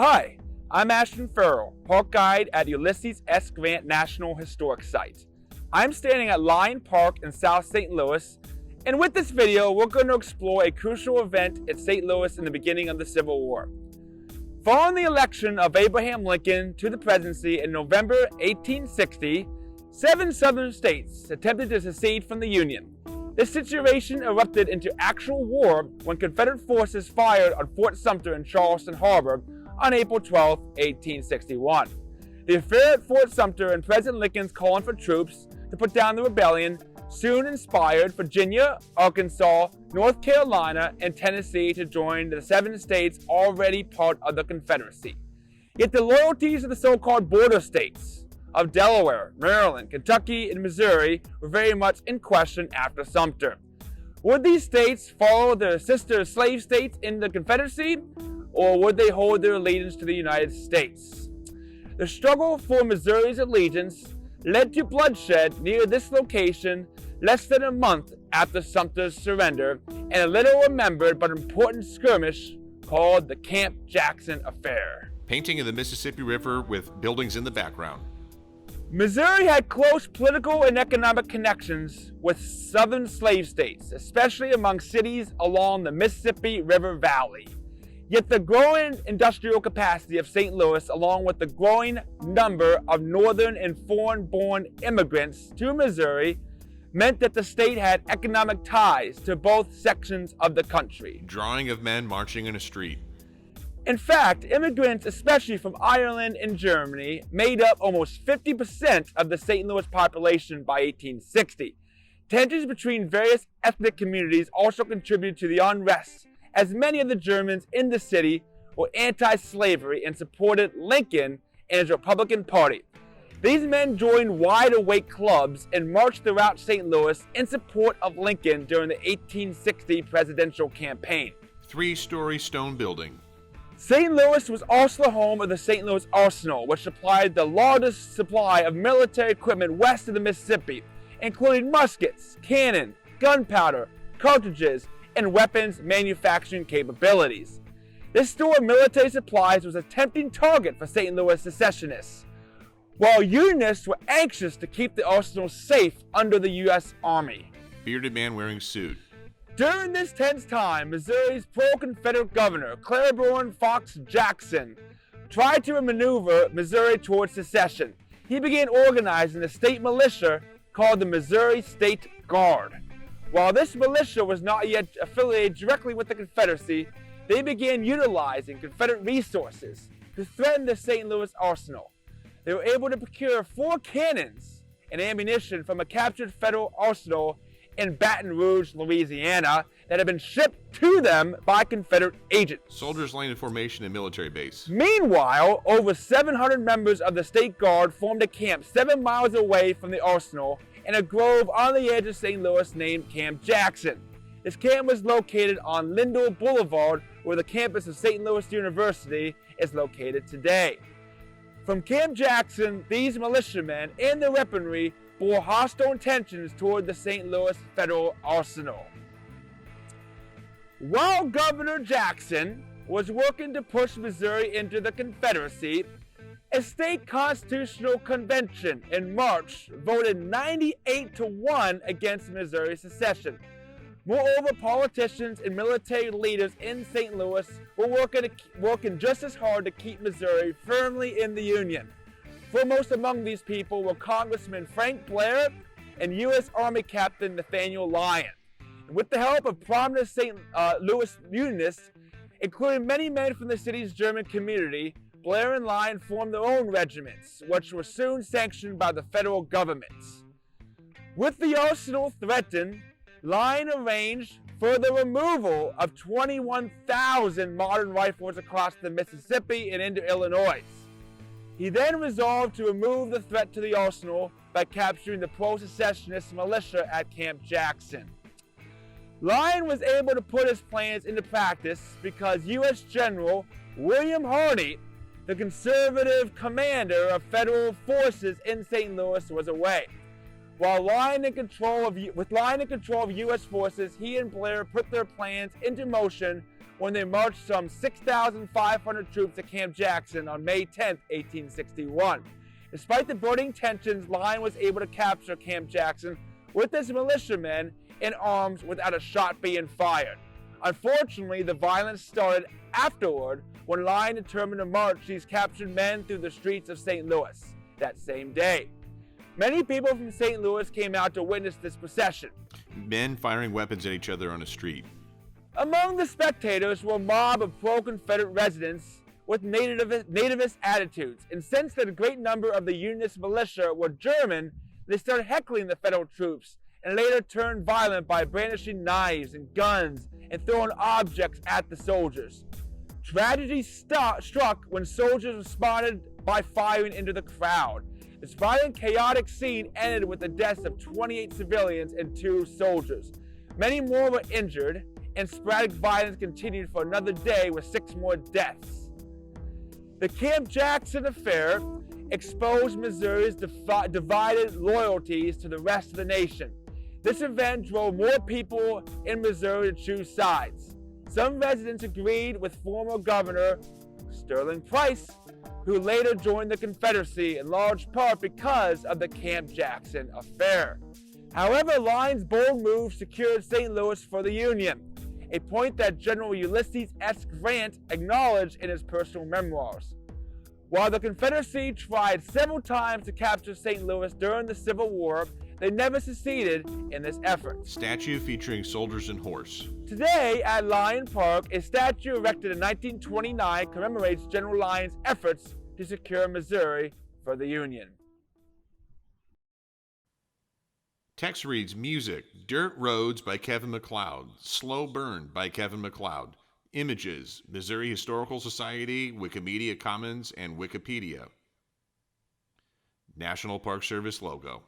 Hi, I'm Ashton Farrell, park guide at Ulysses S. Grant National Historic Site. I'm standing at Lyon Park in South St. Louis, and with this video, we're going to explore a crucial event at St. Louis in the beginning of the Civil War. Following the election of Abraham Lincoln to the presidency in November 1860, 7 southern states attempted to secede from the Union. This situation erupted into actual war when Confederate forces fired on Fort Sumter in Charleston Harbor on April 12, 1861. The affair at Fort Sumter and President Lincoln's calling for troops to put down the rebellion soon inspired Virginia, Arkansas, North Carolina, and Tennessee to join the 7 states already part of the Confederacy. Yet the loyalties of the so-called border states of Delaware, Maryland, Kentucky, and Missouri were very much in question after Sumter. Would these states follow their sister slave states in the Confederacy, or would they hold their allegiance to the United States? The struggle for Missouri's allegiance led to bloodshed near this location less than a month after Sumter's surrender, and a little remembered but important skirmish called the Camp Jackson Affair. Painting of the Mississippi River with buildings in the background. Missouri had close political and economic connections with southern slave states, especially among cities along the Mississippi River Valley. Yet the growing industrial capacity of St. Louis, along with the growing number of northern and foreign-born immigrants to Missouri, meant that the state had economic ties to both sections of the country. Drawing of men marching in a street. In fact, immigrants, especially from Ireland and Germany, made up almost 50% of the St. Louis population by 1860. Tensions between various ethnic communities also contributed to the unrest, as many of the Germans in the city were anti-slavery and supported Lincoln and his Republican Party. These men joined wide-awake clubs and marched throughout St. Louis in support of Lincoln during the 1860 presidential campaign. 3-story stone building. St. Louis was also the home of the St. Louis Arsenal, which supplied the largest supply of military equipment west of the Mississippi, including muskets, cannon, gunpowder, cartridges, and weapons manufacturing capabilities. This store of military supplies was a tempting target for St. Louis secessionists, while Unionists were anxious to keep the arsenal safe under the U.S. Army. Bearded man wearing suit. During this tense time, Missouri's pro-Confederate governor, Claiborne Fox Jackson, tried to maneuver Missouri towards secession. He began organizing a state militia called the Missouri State Guard. While this militia was not yet affiliated directly with the Confederacy, they began utilizing Confederate resources to threaten the St. Louis arsenal. They were able to procure 4 cannons and ammunition from a captured federal arsenal in Baton Rouge, Louisiana, that had been shipped to them by Confederate agents. Soldiers laying in formation in military base. Meanwhile, over 700 members of the State Guard formed a camp 7 miles away from the arsenal in a grove on the edge of St. Louis named Camp Jackson. This camp was located on Lindell Boulevard, where the campus of St. Louis University is located today. From Camp Jackson, these militiamen and their weaponry bore hostile intentions toward the St. Louis Federal Arsenal. While Governor Jackson was working to push Missouri into the Confederacy, a state constitutional convention in March voted 98-1 against Missouri secession. Moreover, politicians and military leaders in St. Louis were working just as hard to keep Missouri firmly in the Union. Foremost among these people were Congressman Frank Blair and U.S. Army Captain Nathaniel Lyon. And with the help of prominent St. Louis Unionists, including many men from the city's German community, Blair and Lyon formed their own regiments, which were soon sanctioned by the federal government. With the arsenal threatened, Lyon arranged for the removal of 21,000 modern rifles across the Mississippi and into Illinois. He then resolved to remove the threat to the arsenal by capturing the pro-secessionist militia at Camp Jackson. Lyon was able to put his plans into practice because U.S. General William Harney, the conservative commander of federal forces in St. Louis, was away. With Lyon in control of U.S. forces, he and Blair put their plans into motion when they marched some 6,500 troops to Camp Jackson on May 10, 1861. Despite the burning tensions, Lyon was able to capture Camp Jackson with his militiamen in arms without a shot being fired. Unfortunately, the violence started afterward when Lyon determined to march these captured men through the streets of St. Louis that same day. Many people from St. Louis came out to witness this procession. Men firing weapons at each other on a street. Among the spectators were a mob of pro-Confederate residents with nativist attitudes. And since that a great number of the Unionist militia were German, they started heckling the Federal troops and later turned violent by brandishing knives and guns and throwing objects at the soldiers. Tragedy struck when soldiers responded by firing into the crowd. This violent, chaotic scene ended with the deaths of 28 civilians and 2 soldiers. Many more were injured, and sporadic violence continued for another day with 6 more deaths. The Camp Jackson affair exposed Missouri's divided loyalties to the rest of the nation. This event drove more people in Missouri to choose sides. Some residents agreed with former Governor Sterling Price, who later joined the Confederacy in large part because of the Camp Jackson affair. However, Lyon's bold move secured St. Louis for the Union, a point that General Ulysses S. Grant acknowledged in his personal memoirs. While the Confederacy tried several times to capture St. Louis during the Civil War, they never succeeded in this effort. Statue featuring soldiers and horse. Today at Lyon Park, a statue erected in 1929 commemorates General Lyon's efforts to secure Missouri for the Union. Text reads music, Dirt Roads by Kevin MacLeod, Slow Burn by Kevin MacLeod. Images, Missouri Historical Society, Wikimedia Commons, and Wikipedia. National Park Service logo.